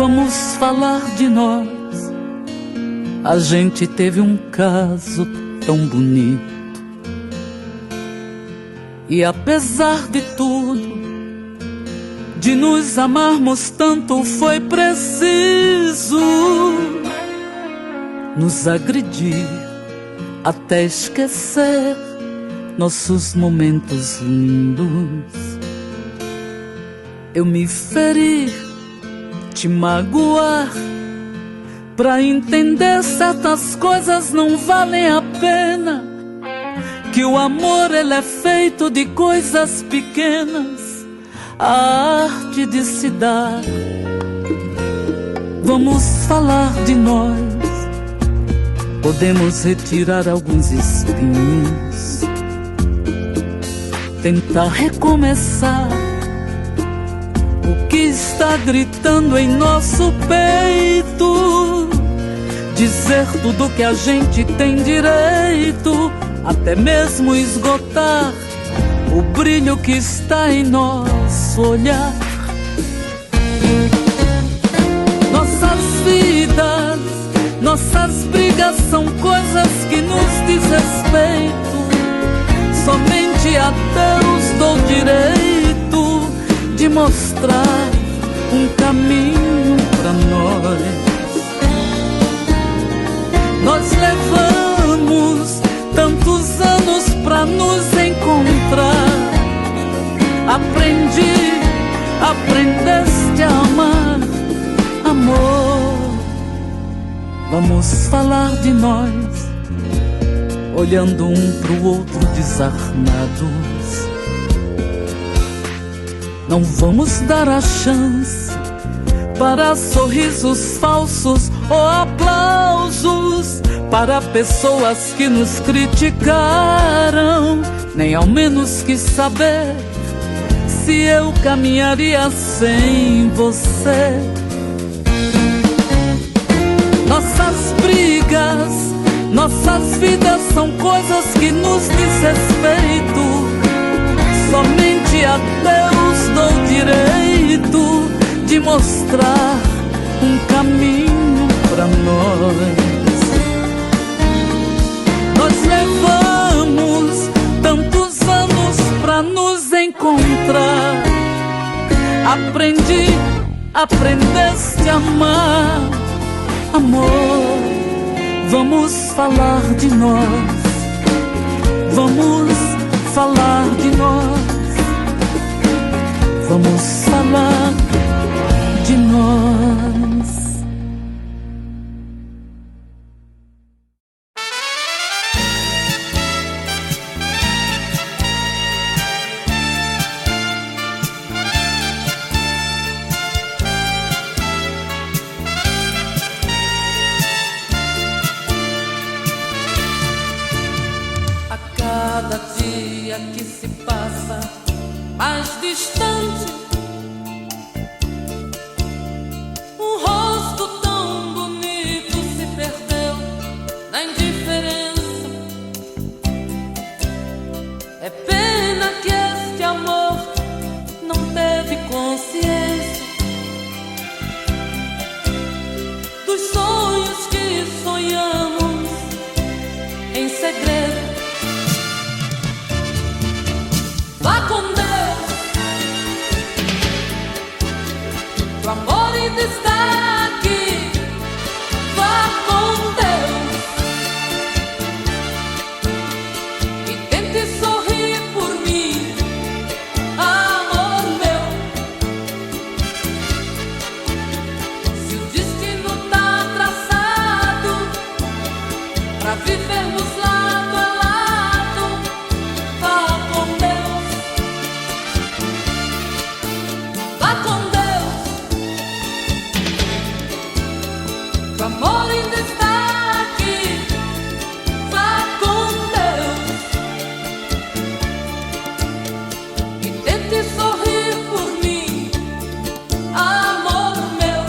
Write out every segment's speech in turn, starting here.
Vamos falar de nós. A gente teve um caso tão bonito, e apesar de tudo, de nos amarmos tanto, foi preciso nos agredir até esquecer nossos momentos lindos. Eu me feri, te magoar, pra entender certas coisas não valem a pena. Que o amor ele é feito de coisas pequenas, a arte de se dar. Vamos falar de nós. Podemos retirar alguns espinhos, tentar recomeçar o que está gritando em nosso peito, dizer tudo que a gente tem direito, até mesmo esgotar o brilho que está em nosso olhar. Nossas vidas, nossas brigas são coisas que nos diz respeito. Somente a Deus dou direito de mostrar um caminho pra nós. Nós levamos tantos anos pra nos encontrar. Aprendeste a amar, amor. Vamos falar de nós, olhando um pro outro desarmados. Não vamos dar a chance para sorrisos falsos ou aplausos para pessoas que nos criticaram. Nem ao menos quis saber se eu caminharia sem você. Nossas brigas, nossas vidas são coisas que nos diz respeito. Somente a Deus dou direito de mostrar um caminho pra nós. Nós levamos tantos anos pra nos encontrar. Aprendeste a amar, amor. Vamos falar de nós. Vamos falar de nós. Vamos falar de nós. A cada dia que se passa mais distante, um rosto tão bonito se perdeu na indiferença. É pena que este amor não teve consciência dos sonhos que sonhamos em segredo. Vá com Deus, o amor ainda está aqui. Vá com Deus e tente sorrir por mim, amor meu. Se o destino tá traçado pra vivermos lado a lado, vá com Deus. Vá com Deus, o amor ainda está aqui. Vá com Deus e tente sorrir por mim, amor meu.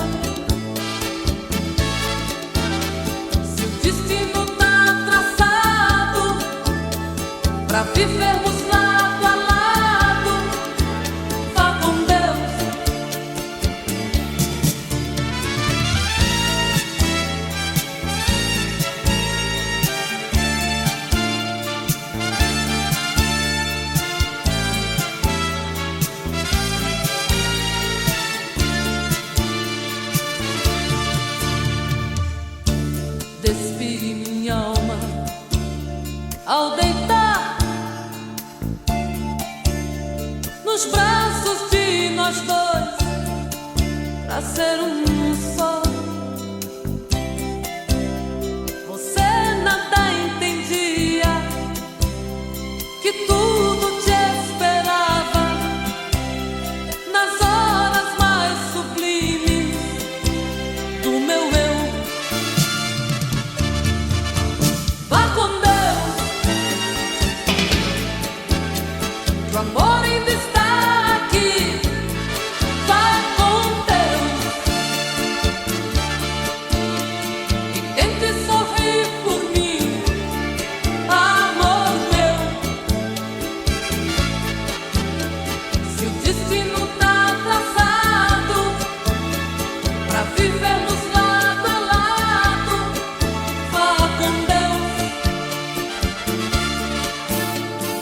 Se o destino tá traçado pra vivermos lado a lado, vá com Deus. ser um só. Você nada entendia, que tudo te esperava nas horas mais sublimes do meu eu. Vá com Deus, o amor ainda está aqui. Vá com Deus e tente sorrir por mim, amor meu. Se o destino tá traçado pra vivermos lado a lado, vá com Deus,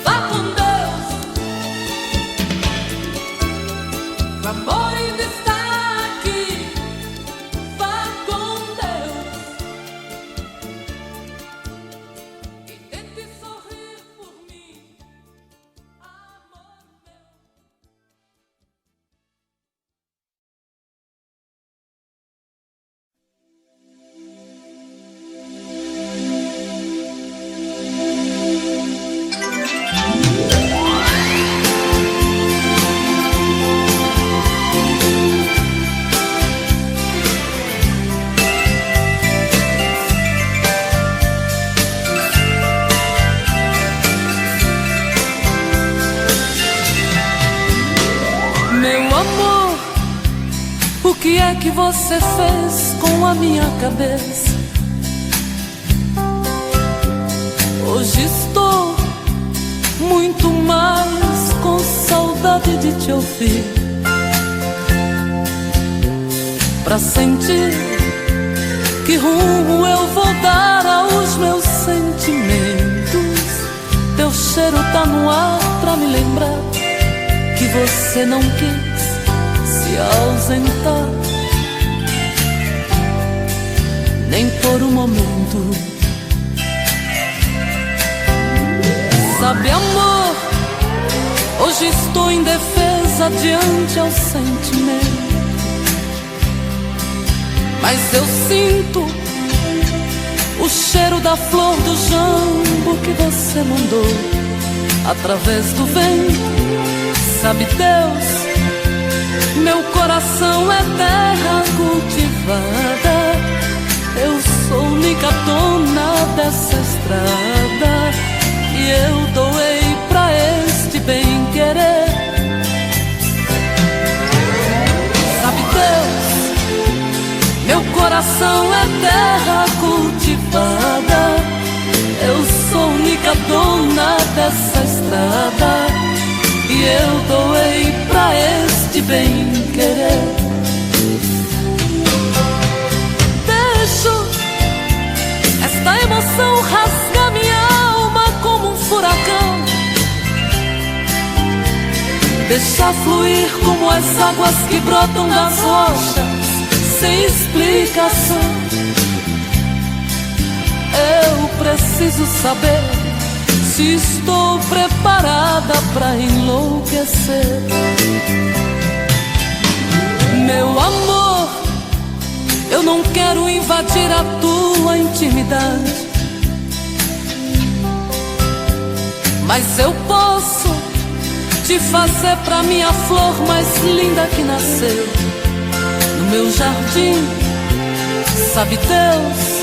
vá com Deus. O amor ainda está aqui. Vá com Deus e tente sorrir por mim, amor meu. Meu amor, o que é que você fez com a minha cabeça? Hoje estou muito mais com saudade de te ouvir, pra sentir que rumo eu vou dar aos meus sentimentos. Teu cheiro tá no ar pra me lembrar que você não quis se ausentar, nem por um momento. Sabe, amor, hoje estou indefesa diante ao sentimento, mas eu sinto o cheiro da flor do jambo que você mandou através do vento. Sabe, Deus, meu coração é terra cultivada. Eu sou única dona dessa estrada e eu doei pra este bem-querer. Sabe, Deus, meu coração é terra cultivada. Eu sou única dona dessa estrada e eu doei pra este bem-querer. Deixo esta emoção rasgar minha alma como um furacão, deixar fluir como as águas que brotam das rochas sem explicação. Eu preciso saber se estou preparada pra enlouquecer. Meu amor, eu não quero invadir a tua intimidade, mas eu posso te fazer pra minha flor mais linda que nasceu no meu jardim. Sabe, Deus,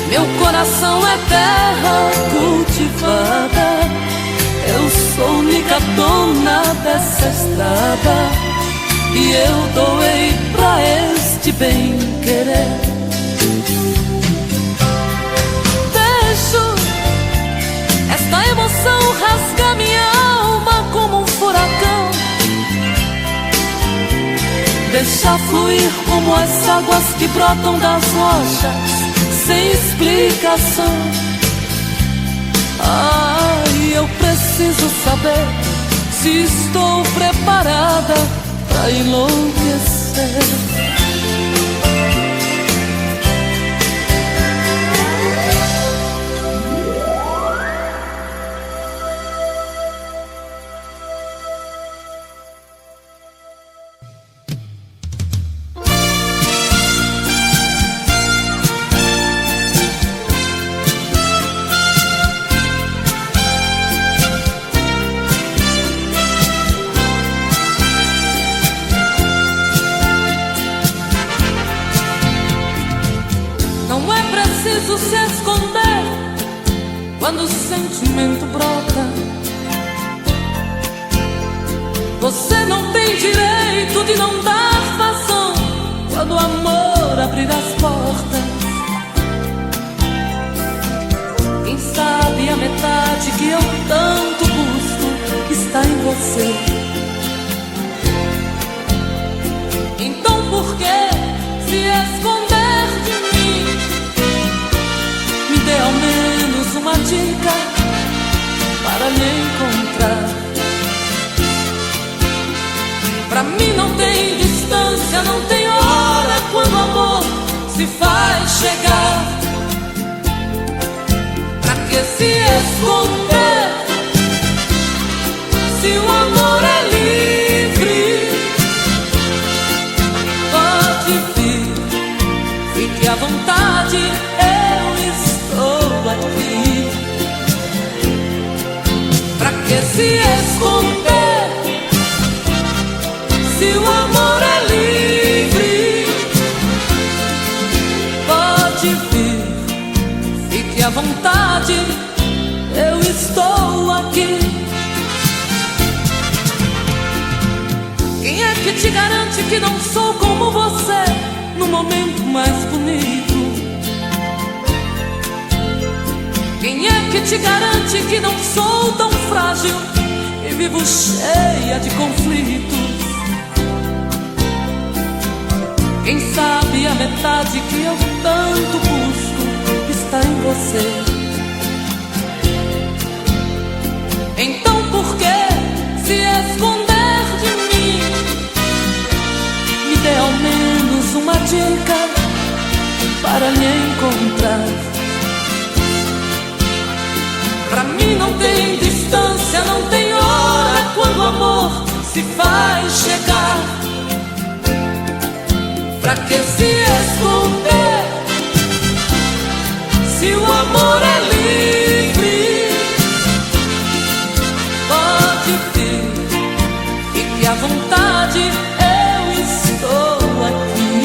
meu coração é terra cultivada. Eu sou única dona dessa estrada e eu doei pra este bem-querer. Deixo esta emoção rasgar minha alma como um furacão, deixar fluir como as águas que brotam das rochas sem explicação. Ai, eu preciso saber se estou preparada pra enlouquecer. Não é preciso se esconder quando o sentimento brota. Você não tem direito de não dar vazão quando o amor abrir as portas. Quem sabe a metade que eu tanto busco está em você. Então por que se esconder de mim? Me dê ao menos uma dica para me encontrar. Pra mim não tem distância, não tem hora quando o amor se faz chegar. Pra que se esconder se o amor é livre? Pode vir, fique à vontade, eu estou aqui. Pra que se esconder se o amor é livre? Pode vir, fique à vontade, eu estou aqui. Quem é que te garante que não sou como você no momento mais bonito? Quem é que te garante que não sou tão frágil e vivo cheia de conflitos? Quem sabe a metade que eu tanto busco está em você. Então por que se esconder de mim? Me dê ao menos uma dica para me encontrar. Pra mim não tem distância, não tem hora quando o amor se faz chegar. Pra que se esconder se o amor é livre? Pode vir, fique à vontade, eu estou aqui.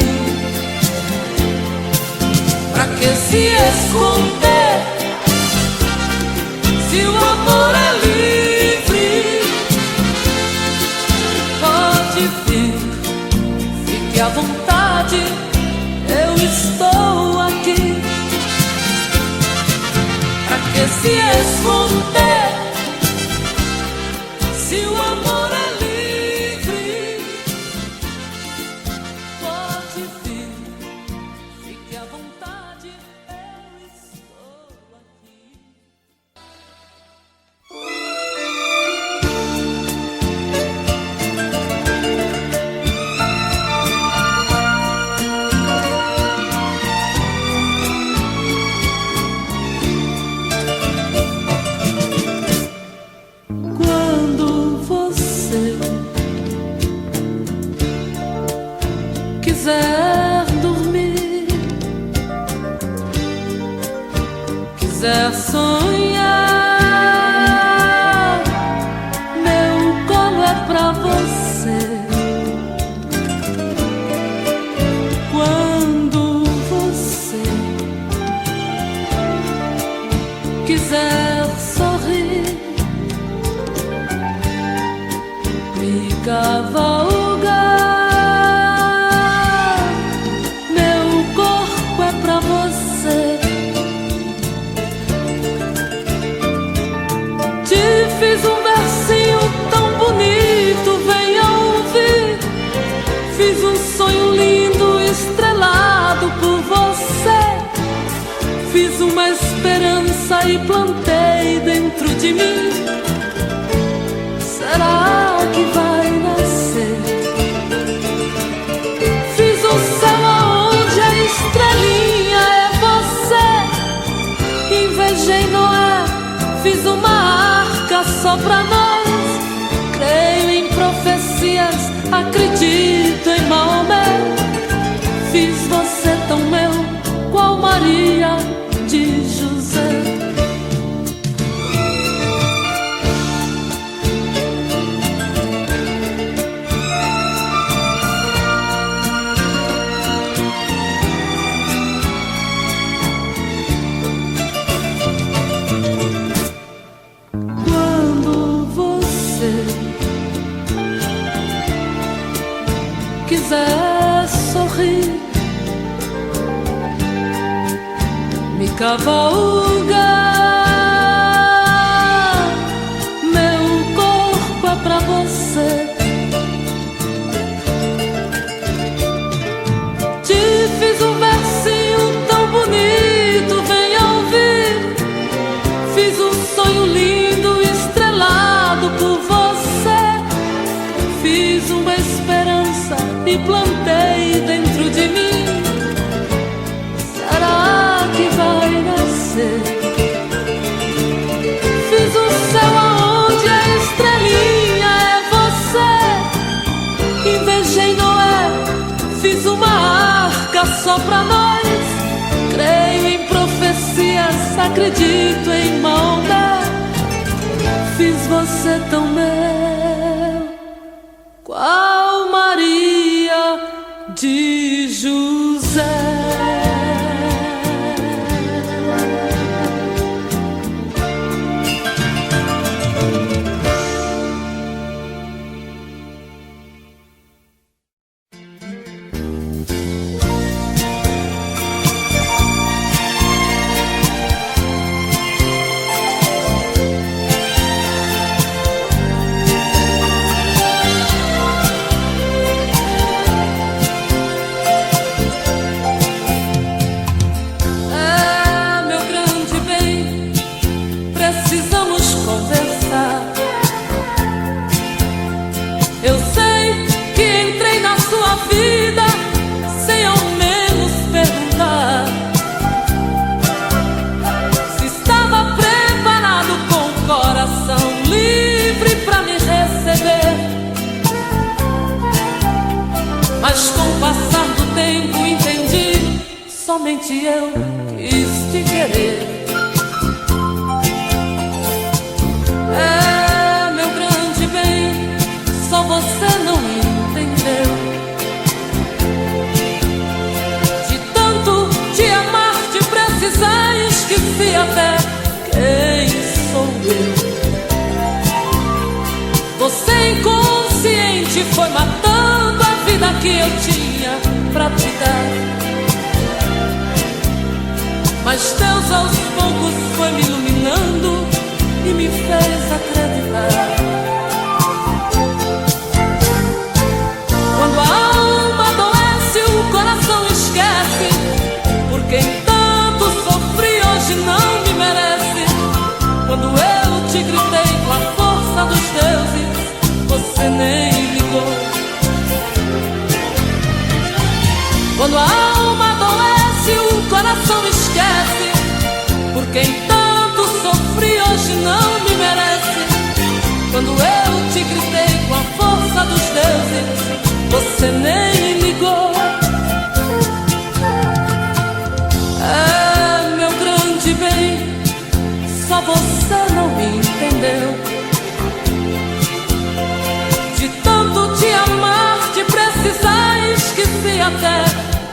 Pra que se esconder se o amor é livre? Pode vir, fique à vontade, eu estou aqui. Pra que se esconder se o amor é livre? Pode vir, fique à vontade, eu estou aqui. Quiser dormir, quiser sonhar, meu colo é pra você. Quando você quiser sorrir, me cavalgar. Fiz um versinho tão bonito, venha ouvir. Fiz um sonho lindo, estrelado por você. Fiz uma esperança e plantei dentro de mim. Será que vai nascer? Fiz o céu aonde a estrelinha é você. Invejei Noé, fiz uma arca só pra nós. Creio em profecias, acredito em Maomé. Fiz você tão meu, qual Maria de José. cavalgar. Meu corpo é pra você. Te fiz um versinho tão bonito, venha ouvir. Fiz um sonho lindo, estrelado por você. Fiz uma esperança e plantei dentro de mim. Será que vai nascer? Fiz o céu aonde a estrelinha é você. Invejei Noé, fiz uma arca só pra nós. Creio em profecias, acredito em Maomé. Fiz você tão meu, qual Maria de José. Mas com o passar do tempo entendi, somente eu quis te querer. É, meu grande bem, só você não entendeu. De tanto te amar, te precisar, esqueci até quem sou eu. Você inconsciente foi matando a vida que eu tinha pra te dar. Mas Deus aos poucos foi me iluminando e me fez acreditar. Quando a alma adoece, o coração esquece. Por quem tanto sofri hoje não me merece. Quando eu te gritei com a força dos deuses, você nem ligou. Quando a alma adoece, o coração esquece. Por quem tanto sofri hoje não me merece. Quando eu te gritei com a força dos deuses, você nem ligou. É, meu grande bem, só você não me entendeu. De tanto te amar, te precisar, esqueci até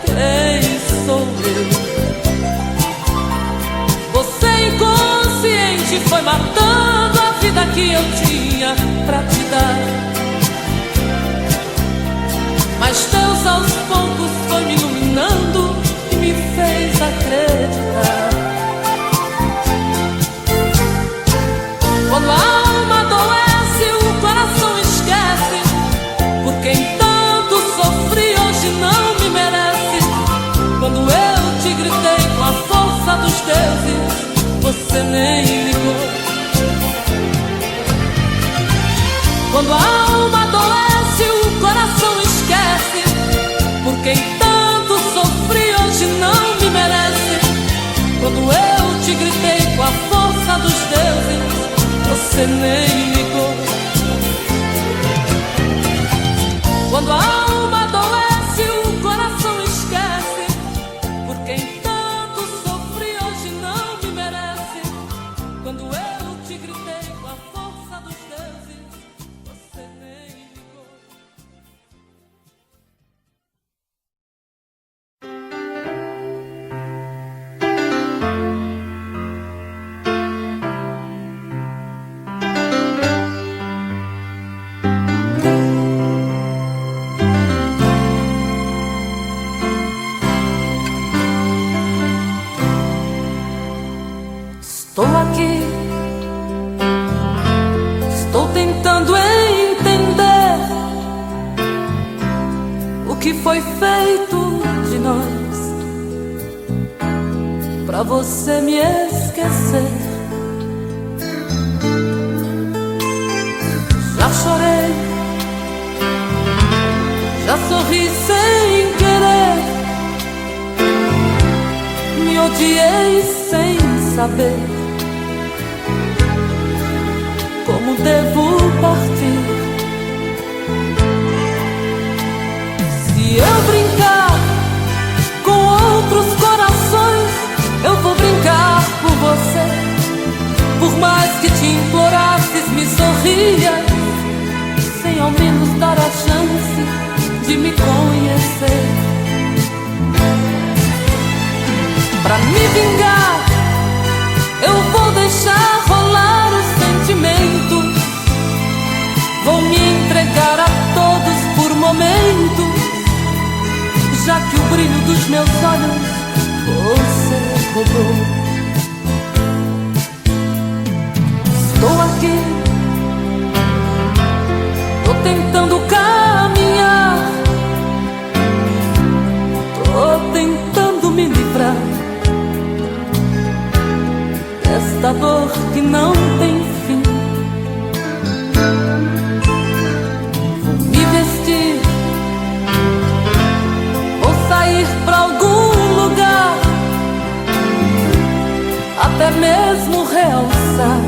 quem sou eu. Você inconsciente foi matando a vida que eu tinha pra te dar. Mas Deus aos poucos foi me iluminando e me fez acreditar. Quando a alma adoece, o coração esquece. Por quem tanto sofri hoje não me merece. Quando eu te gritei com a força dos deuses, você nem ligou. Quando a alma adoece, o coração esquece. Por quem tanto sofri hoje não me merece. Quando eu te gritei com a força dos deuses, você nem ligou. Quando a alma adoece, o coração esquece. Por quem tanto sofri hoje não me merece. Quando eu te gritei com a força dos deuses, você nem ligou. pra você me esquecer. Já chorei, já sorri sem querer, me odiei sem saber como devo partir. Se eu brincar com outros corações, eu vou brincar por você. Por mais que te implorasses, me sorria, sem ao menos dar a chance de me conhecer. Pra me vingar, eu vou deixar rolar o sentimento. Vou me entregar a todos por momentos, já que o brilho dos meus olhos você roubou. Estou aqui, tô tentando caminhar, tô tentando me livrar desta dor que não tem fim. Vou me vestir, vou sair pra algum lugar, até mesmo realçar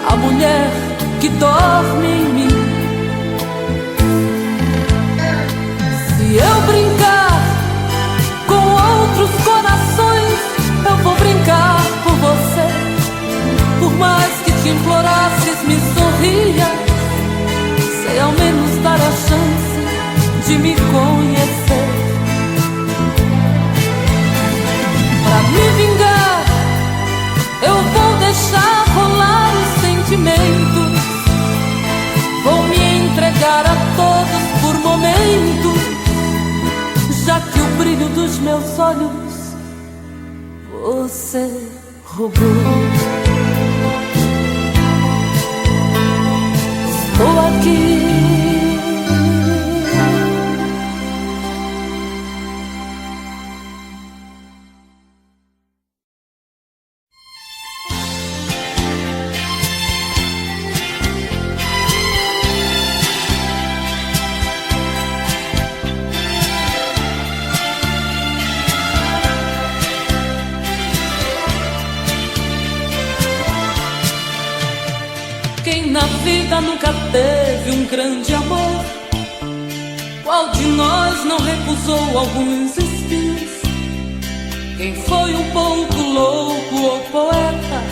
a mulher que dorme em mim. Se eu brincar com outros corações, eu vou brincar por você. Por mais que te implorasses, me sorria, sem ao menos dar a chance de me conhecer. Pra me vingar, eu vou deixar rolar o sentimento. Vou me entregar a todos por momentos, já que o brilho dos meus olhos você roubou. Estou aqui, quem na vida nunca teve um grande amor? Qual de nós não recusou alguns espinhos? Quem foi um pouco louco ou poeta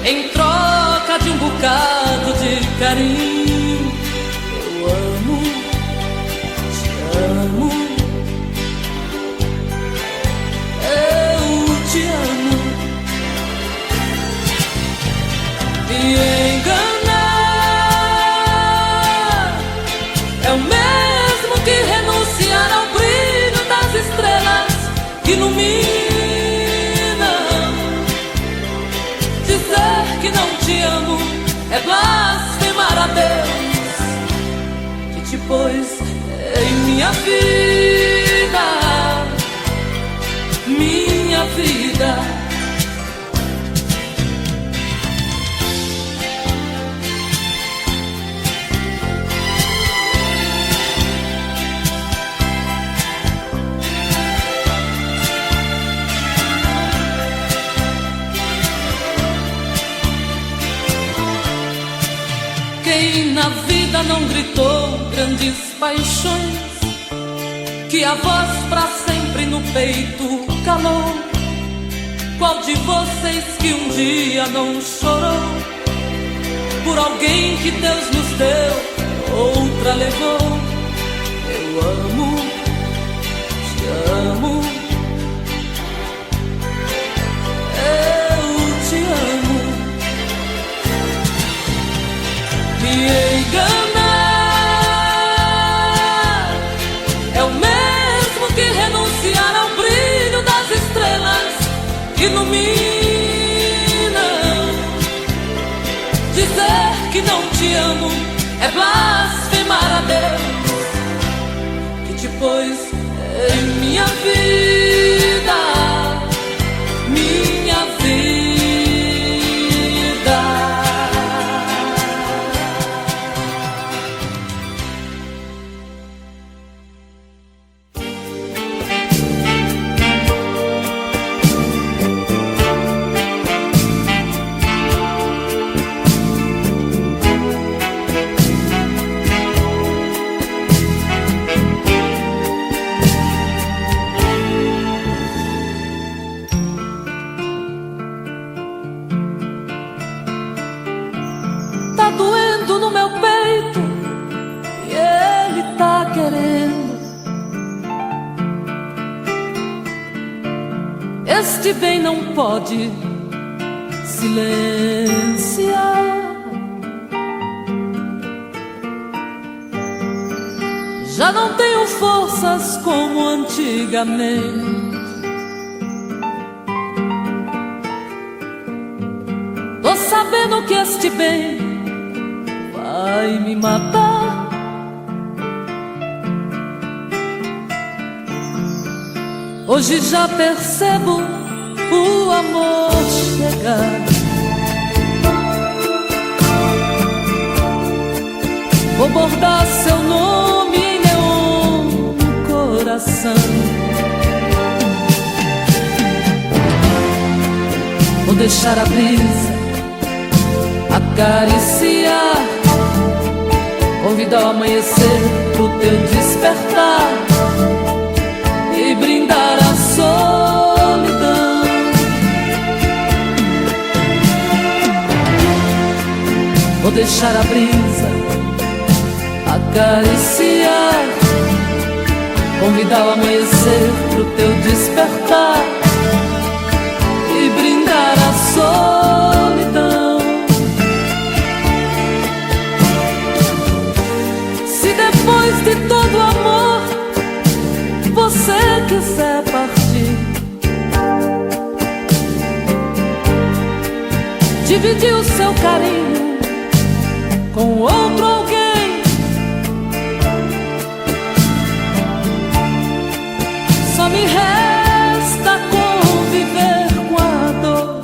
em troca de um bocado de carinho? Eu amo, te amo, eu te amo. Me enganar é o mesmo que renunciar ao brilho das estrelas que iluminam. Dizer que não te amo é blasfemar a Deus, que te pôs em minha vida, minha vida. Quem na vida não gritou grandes paixões, que a voz pra sempre no peito calou? Qual de vocês que um dia não chorou por alguém que Deus nos deu, outra levou? Eu amo, te amo, eu te amo. Me enganar é o mesmo que renunciar ao brilho das estrelas que iluminam. Dizer que não te amo é blasfemar a Deus, que te pôs em minha vida. este bem não pode silenciar. Já não tenho forças como antigamente. Tô sabendo que este bem vai me matar. Hoje já percebo o amor chegar. Vou bordar seu nome em neon no coração. Vou deixar a brisa acariciar, convidar o amanhecer pro teu despertar e brindar a solidão. Vou deixar a brisa acariciar, convidar o amanhecer pro teu despertar e brindar a solidão. Se depois de todo o amor você quiser partir, dividir o seu carinho com outro alguém, só me resta conviver com a dor.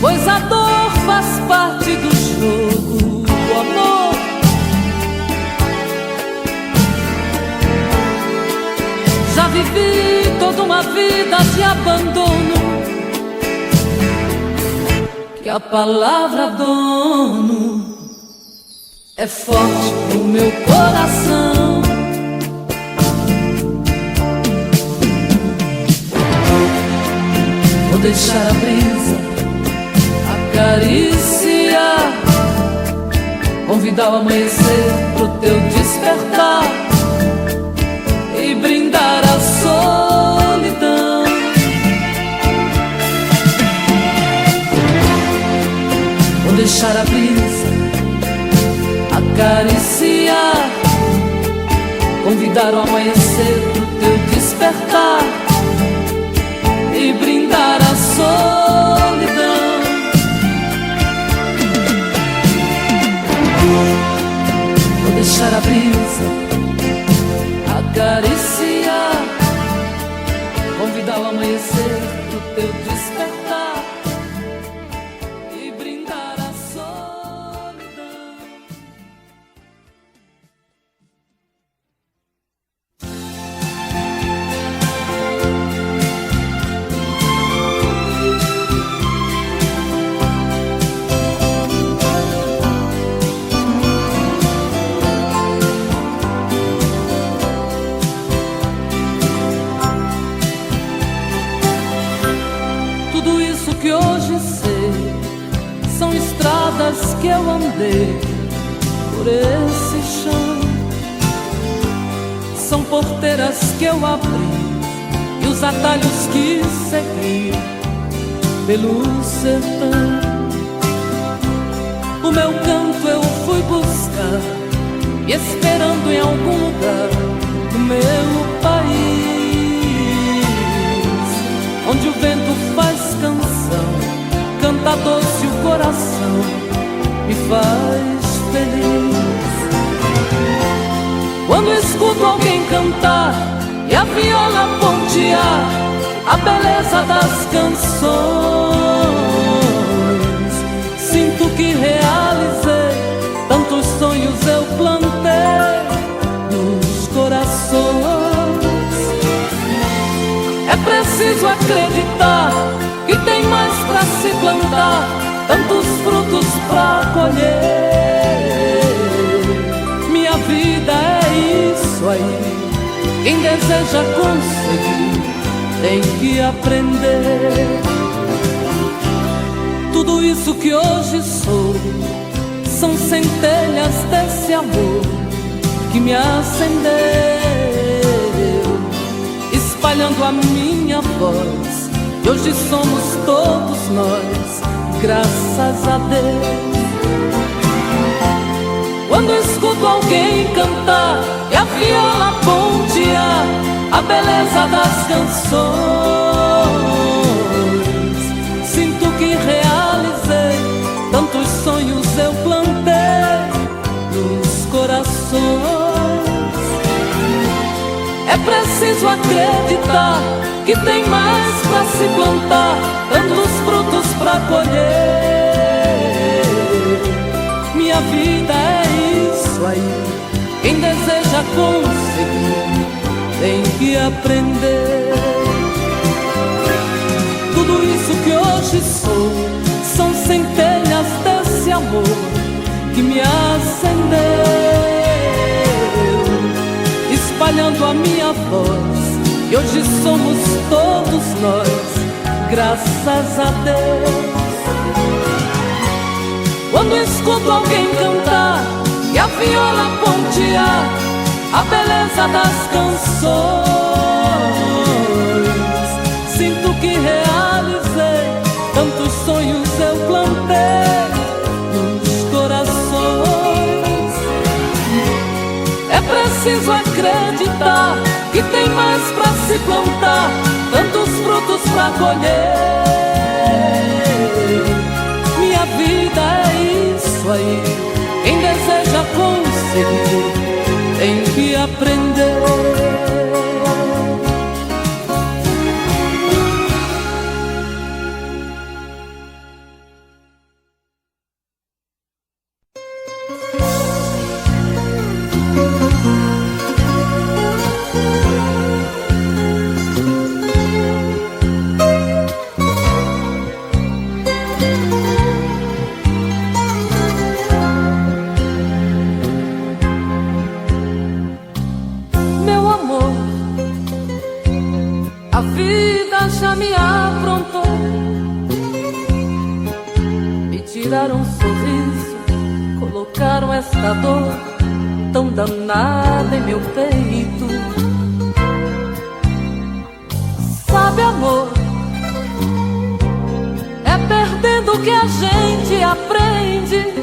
Pois a dor faz parte do jogo do amor. Já vivi toda uma vida de abandono, que a palavra dono é forte no meu coração. Vou deixar a brisa acariciar, convidar o amanhecer pro teu despertar e brindar a solidão. Vou deixar a brisa acariciar, convidar o amanhecer pro teu despertar e brindar a solidão. Vou deixar a brisa acariciar, convidar o amanhecer pro teu despertar e brindar a solidão. Tudo isso que hoje sei são estradas que eu andei por esse chão, são porteiras que eu abri e os atalhos que segui pelo sertão. O meu canto eu fui buscar, e esperando em algum lugar do meu país, onde o vento faz canção, canta doce o coração, me faz feliz. Quando escuto alguém cantar e a viola pontear a beleza das canções, sinto que realizei tantos sonhos eu plantei nos corações. É preciso acreditar que tem mais pra se plantar, tantos frutos pra colher. Minha vida é isso aí, quem deseja conseguir tem que aprender. Tudo isso que hoje sou são centelhas desse amor que me acendeu. espalhando a minha voz. E hoje somos todos nós, graças a Deus. Quando escuto alguém cantar e a viola pontear a beleza das canções, sinto que realizei tantos sonhos eu plantei nos corações. É preciso acreditar que tem mais pra se plantar, tantos frutos pra colher. Minha vida é isso aí, quem deseja conseguir tem que aprender. Tudo isso que hoje sou são centelhas desse amor que me acendeu, espalhando a minha voz. E hoje somos todos nós, graças a Deus. Quando escuto alguém cantar e a viola pontear a beleza das canções, sinto que realizei tantos sonhos eu plantei nos corações. É preciso acreditar que tem mais pra se plantar, tantos frutos pra colher. Minha vida é isso aí, quem deseja conseguir tem que aprender. A vida já me aprontou, me tiraram um sorriso, colocaram esta dor tão danada em meu peito. Sabe, amor, é perdendo que a gente aprende.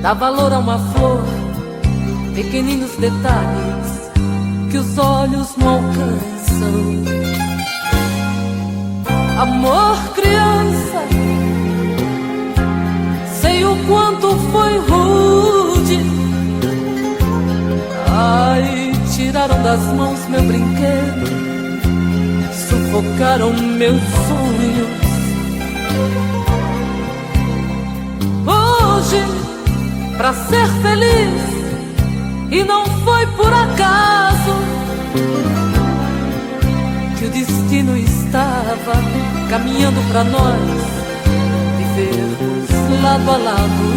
Dá valor a uma flor, pequeninos detalhes que os olhos não alcançam. Amor, criança, sei o quanto foi rude. Ai, tiraram das mãos meu brinquedo, sufocaram meus sonhos. Hoje, pra ser feliz, e não foi por acaso que o destino estava caminhando pra nós vivermos lado a lado.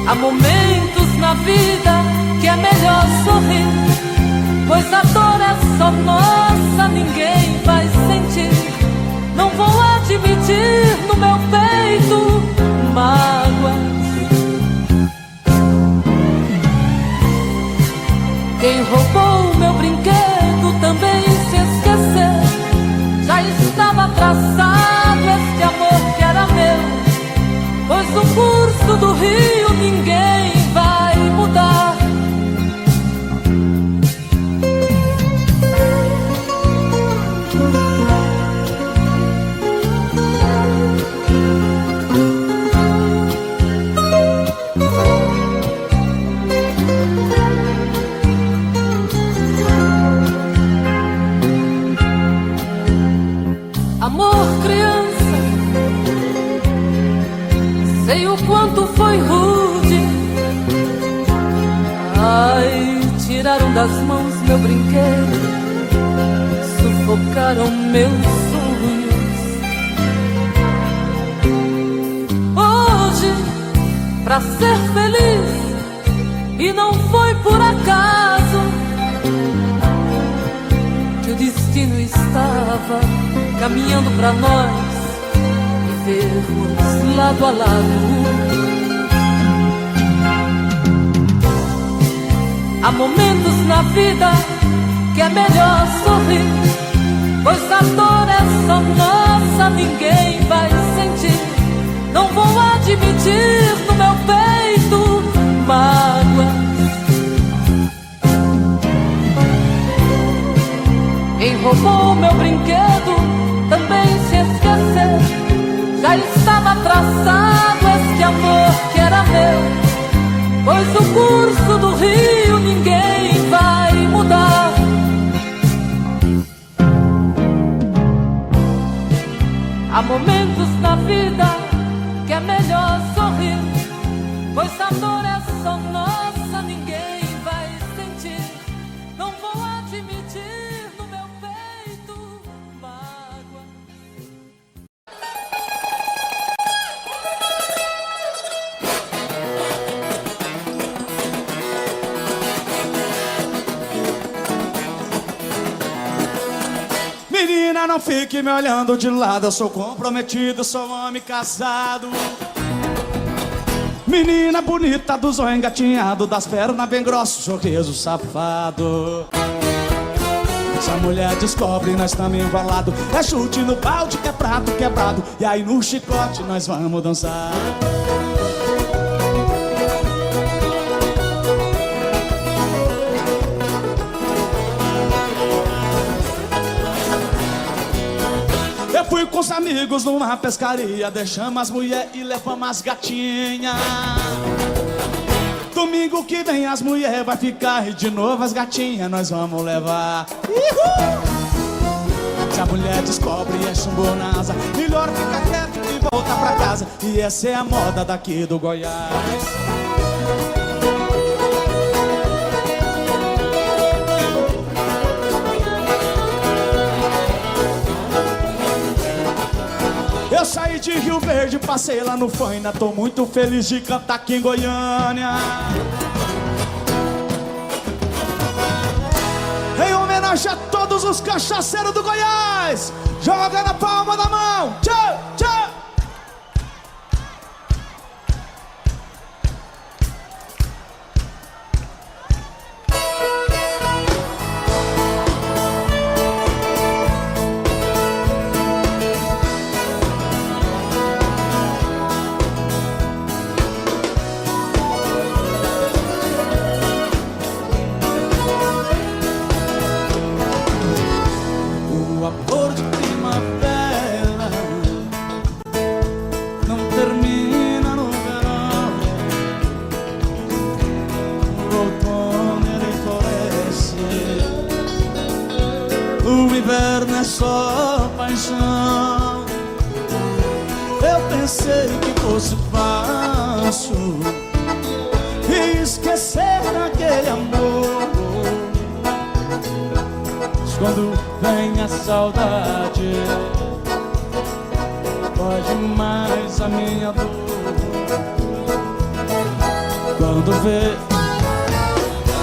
Há momentos na vida que é melhor sorrir, pois a dor é só nossa, ninguém vai sentir. Não vou admitir no meu peito mágoas. Quem roubou meu brinquedo também se esqueceu. Já estava traçado este amor que era meu, pois o curso do rio ninguém vai mudar. Amor, criança, sei o quanto foi rude. Ai, tiraram das mãos meu brinquedo, sufocaram meus sonhos. Hoje, pra ser feliz, e não foi por acaso que o destino estava caminhando pra nós vivermos lado a lado. Há momentos na vida que é melhor sorrir, pois a dor é só nossa, ninguém vai sentir. Não vou admitir no meu peito mágoa. Quem roubou meu brinquedo também se esqueceu. Já estava traçado este amor que era meu, pois o curso do rio ninguém vai mudar. Há momentos na vida que é melhor sorrir, pois a dor é só nossa, ninguém vai sentir. Não vou admitir no meu peito mágoa. Menina, não fique me olhando de lado, eu sou comprometido, sou homem casado. Menina bonita, do zóio engatinhado, das pernas bem grossas, sorriso safado. Se a mulher descobre, nós estamos enrolados. É chute no balde que é prato quebrado, e aí no chicote nós vamos dançar. Fui com os amigos numa pescaria, deixamos as mulheres e levamos as gatinhas. Domingo que vem as mulheres vai ficar e de novo as gatinhas nós vamos levar. Se a mulher descobre é chumbou na asa, melhor ficar quieto e voltar pra casa. E essa é a moda daqui do Goiás. Eu saí de Rio Verde, passei lá no Faina, tô muito feliz de cantar aqui em Goiânia. Em homenagem a todos os cachaceiros do Goiás, joga na palma da mão, tchau, tchau. O inverno é só paixão. Eu pensei que fosse fácil esquecer daquele amor, mas quando vem a saudade, pode mais a minha dor. Quando vê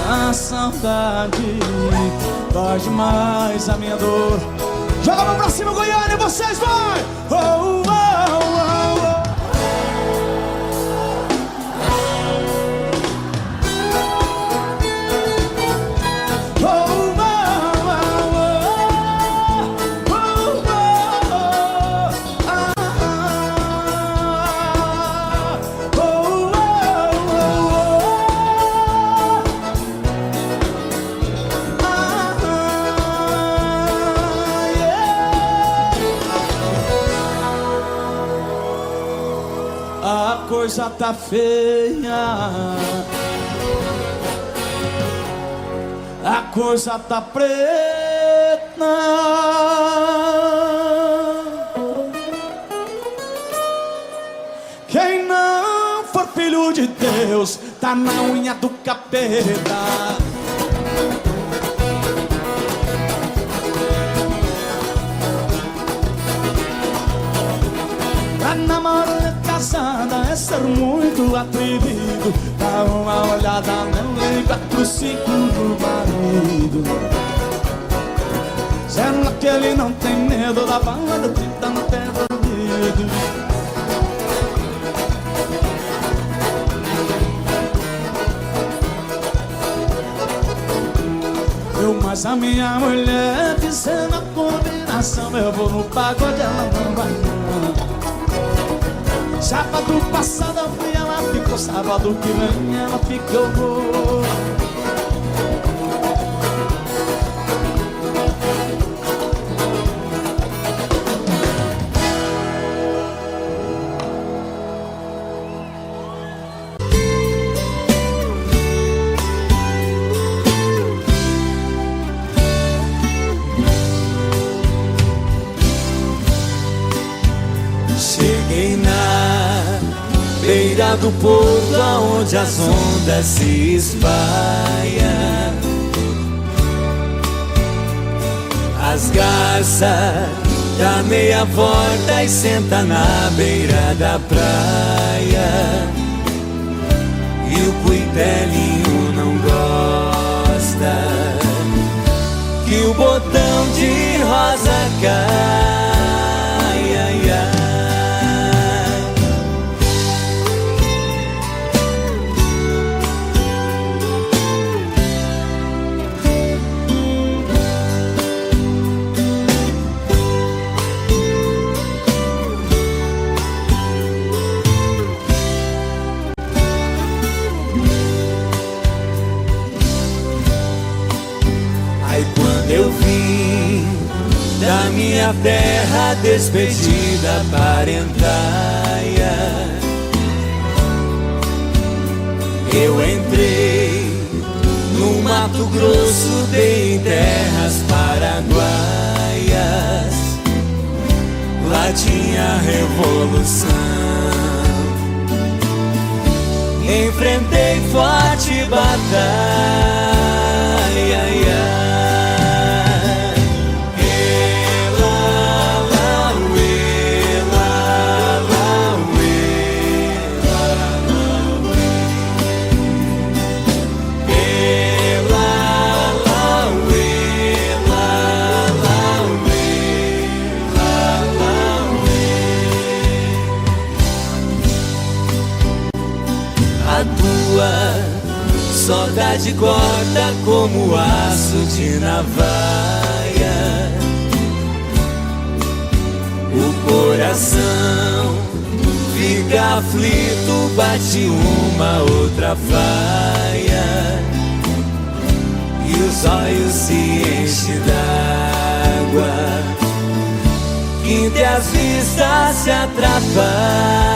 a saudade, dói demais a minha dor. Joga a mão pra cima, Goiânia, e vocês vai! Oh, oh, oh, oh. A coisa tá feia, a coisa tá preta. Quem não for filho de Deus tá na unha do capeta. Pra namorar casada é ser muito atrevido. Dá uma olhada nele, 4, 5 do marido. Será que ele não tem medo da bala do 30 no pé do ouvido? essa minha mulher dizendo a combinação. Eu vou no pagode, ela não vai não. Sábado passado eu fui, ela ficou. Sábado que vem ela ficou. Cheguei na beira do porto, aonde as ondas se espalham. As garças dá meia volta e senta na beira da praia. E o cuitelinho não gosta que o botão de rosa cai. Ai, ai. Aí quando eu vim da minha terra despedida parentaia, eu entrei no Mato Grosso, dei em terras paraguaias. Lá tinha revolução, enfrentei forte batalha. A tua saudade corta como aço de navalha. O coração fica aflito, bate uma outra faia. E os olhos se enchem d'água, que as vistas se atrapalham.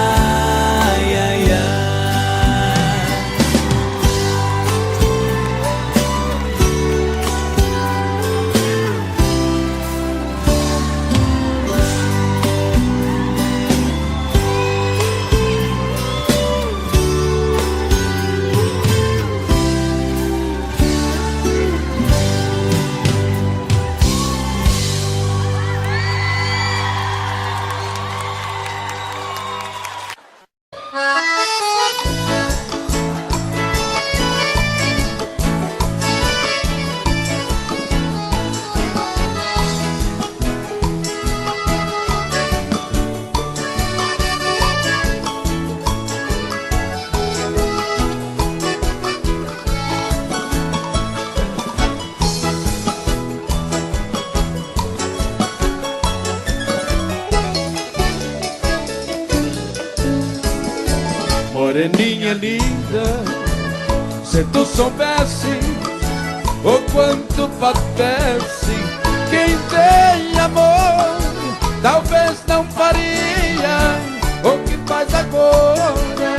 Moreninha linda, se tu soubesse o quanto padece quem tem amor, talvez não faria o que faz agora.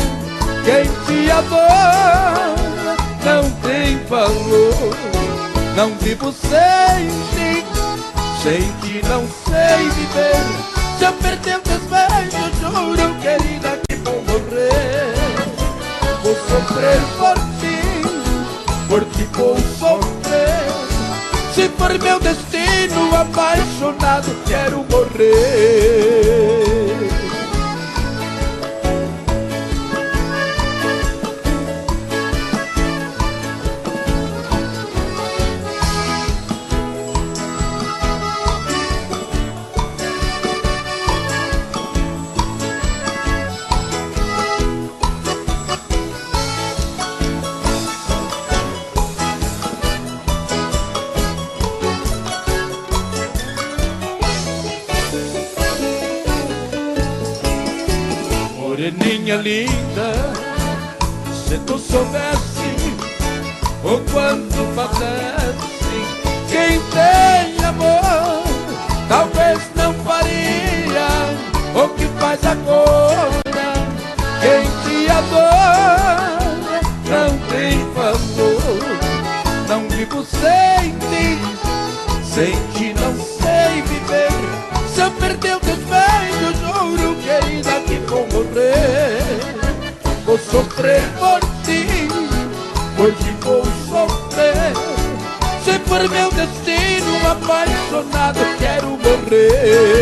Quem te adora não tem valor. Não vivo sem ti, sem ti não sei viver. Se eu perder o teus beijos, juro, querida, que vou morrer. Vou sofrer por ti vou sofrer. Se for meu destino, apaixonado, quero morrer. moreninha linda, se tu soubesse o quanto padece quem tem amor, talvez não faria o que faz agora. Quem te adora não tem valor. Não vivo sem ti, sem ti não sei viver. Se eu perder o teus beijos, juro que ainda que vou morrer. Vou sofrer por ti, hoje vou sofrer. Se for meu destino, apaixonado quero morrer.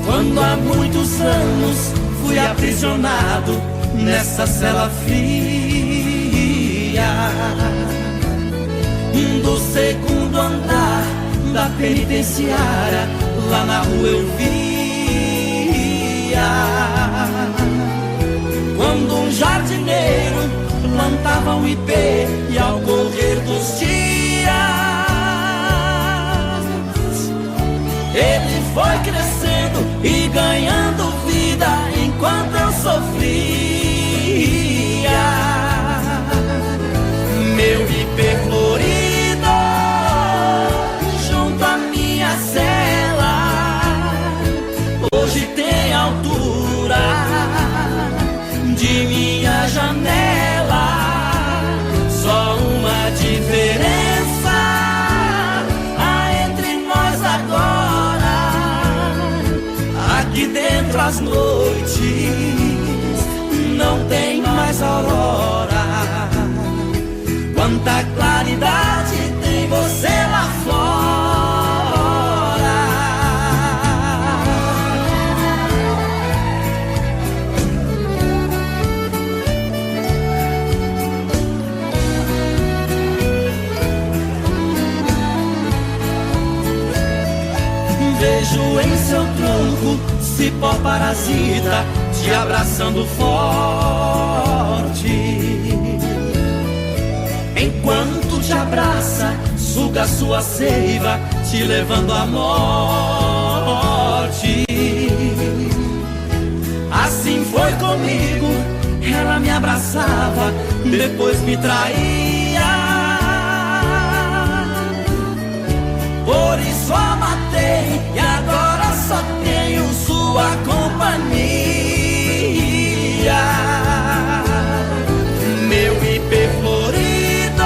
Quando há muitos anos fui aprisionado nessa cela fria do segundo andar da penitenciária, lá na rua eu via quando um jardineiro plantava um ipê e ao correr dos dias ele foi crescendo e ganhando vida enquanto eu sofria. Meu ipê florido junto à minha cela hoje tem altura de minha janela. Só uma diferença há entre nós agora: aqui dentro as noites não tem mais aurora. Quanta claridade tem você lá fora. Vejo em seu tronco cipó parasita te abraçando forte. Enquanto te abraça, suga sua seiva, te levando à morte. Assim foi comigo, ela me abraçava, depois me traía. Por isso a matei e agora só tenho sua companhia. Meu ipê florido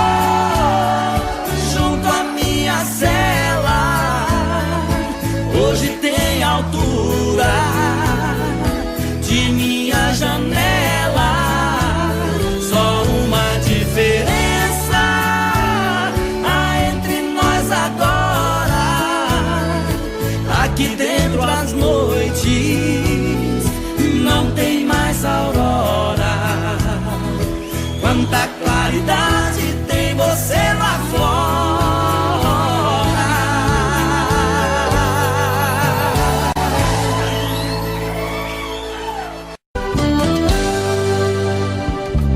junto à minha cela hoje tem altura de minha janela. Só uma diferença há entre nós agora: aqui dentro as noites não tem mais aurora. Quanta claridade tem você lá fora.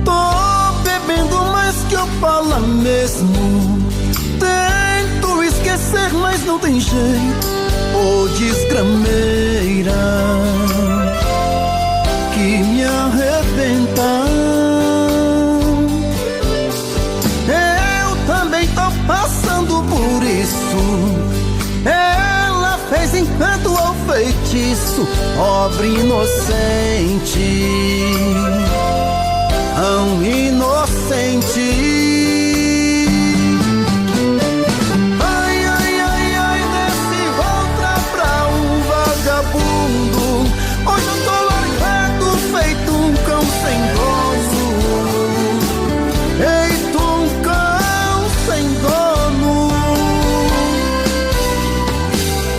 Tô bebendo mais que eu falo mesmo. Tento esquecer, mas não tem jeito. Ô desgrameira que me arrebenta. Eu também tô passando por isso. Ela fez encanto ao feitiço, pobre inocente, tão inocente. Hoje eu tô largado, feito um cão sem dono. Feito um cão sem dono.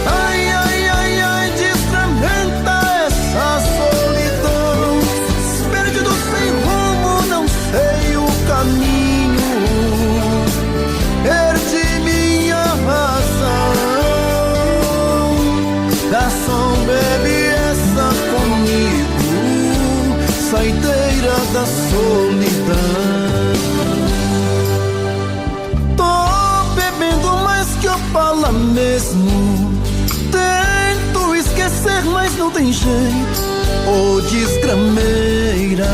Ai, ai, ai, ai, desfragmenta essa solidão. Perdido sem rumo, não sei o caminho. Garçom, bebe essa comigo, saideira da solidão. Tô bebendo mais que Opala mesmo. Tento esquecer, mas não tem jeito. Ô desgrameira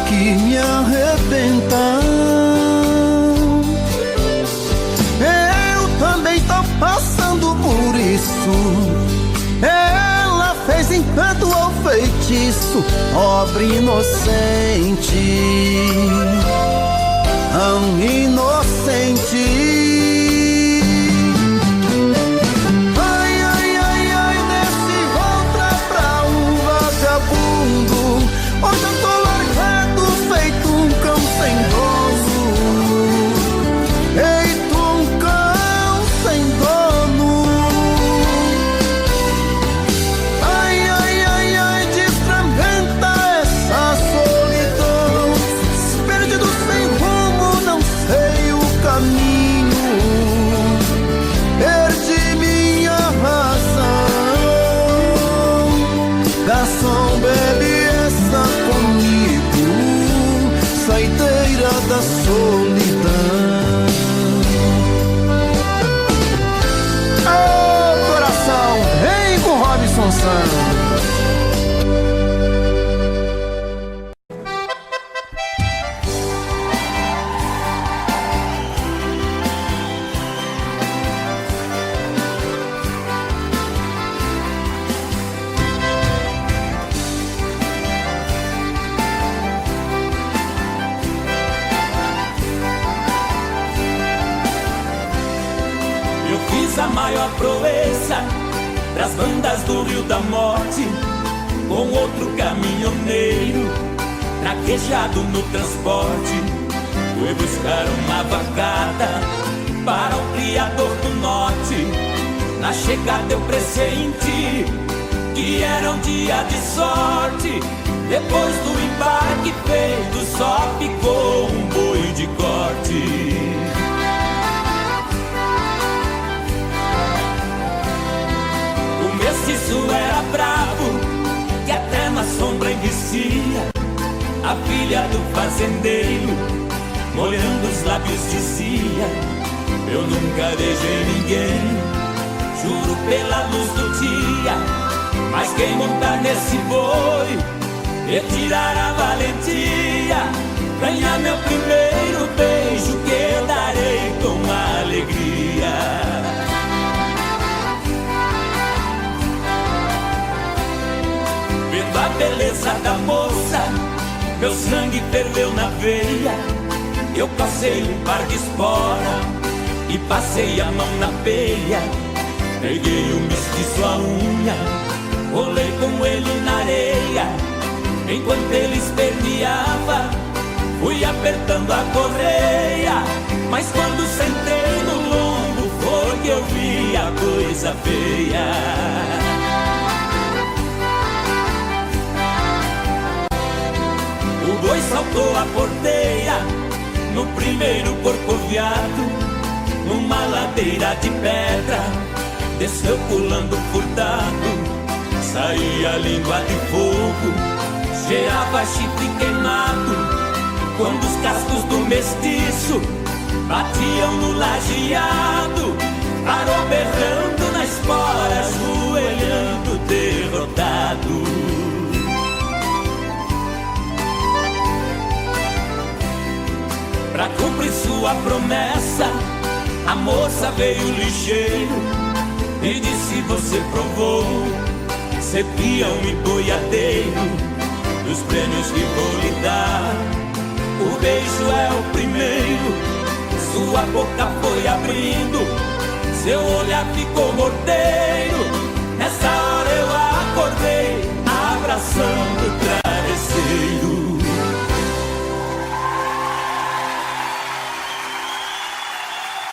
que me arrebenta. Eu também tô passando por isso. Ela fez encanto ou feitiço, pobre inocente, tão inocente. Hoje eu tô largado, feito um cão sem dono. Feito um cão sem dono. Ai, ai, ai, ai, desfragmenta essa solidão. Perdido sem rumo, não sei o caminho. Perdi minha razão. Garçom, bebe comigo, saideira da solidão. Ô coração, vem com Robson Santos. A maior proeza das bandas do Rio da Morte, com outro caminhoneiro traquejado no transporte. Fui buscar uma vacada para o criador do norte. Na chegada eu pressenti que era um dia de sorte. Depois do embarque feito, só ficou um boi de corte. Isso era bravo, que até na sombra envicia. A filha do fazendeiro, molhando os lábios, dizia: eu nunca beijei ninguém, juro pela luz do dia. Mas quem montar nesse boi, retirar a valentia, ganhar meu primeiro beijo, que eu darei com alegria. Vendo a beleza da moça, meu sangue ferveu na veia. Eu passei um par de espora e passei a mão na peia. Peguei o mestiço à unha, rolei com ele na areia. Enquanto ele esperneava, fui apertando a correia. Mas quando sentei no lombo, foi que eu vi a coisa feia. O boi saltou a porteira no primeiro corcoviado, numa ladeira de pedra, desceu pulando furtado. Saía língua de fogo, cheirava chifre queimado. Quando os cascos do mestiço batiam no lajeado, parou berrando na espora, ajoelhando derrotado. Pra cumprir sua promessa, a moça veio ligeiro e disse: você provou ser peão e boiadeiro dos prêmios que vou lhe dar. O beijo é o primeiro, sua boca foi abrindo, seu olhar ficou morteiro. Nessa hora eu acordei, abraçando o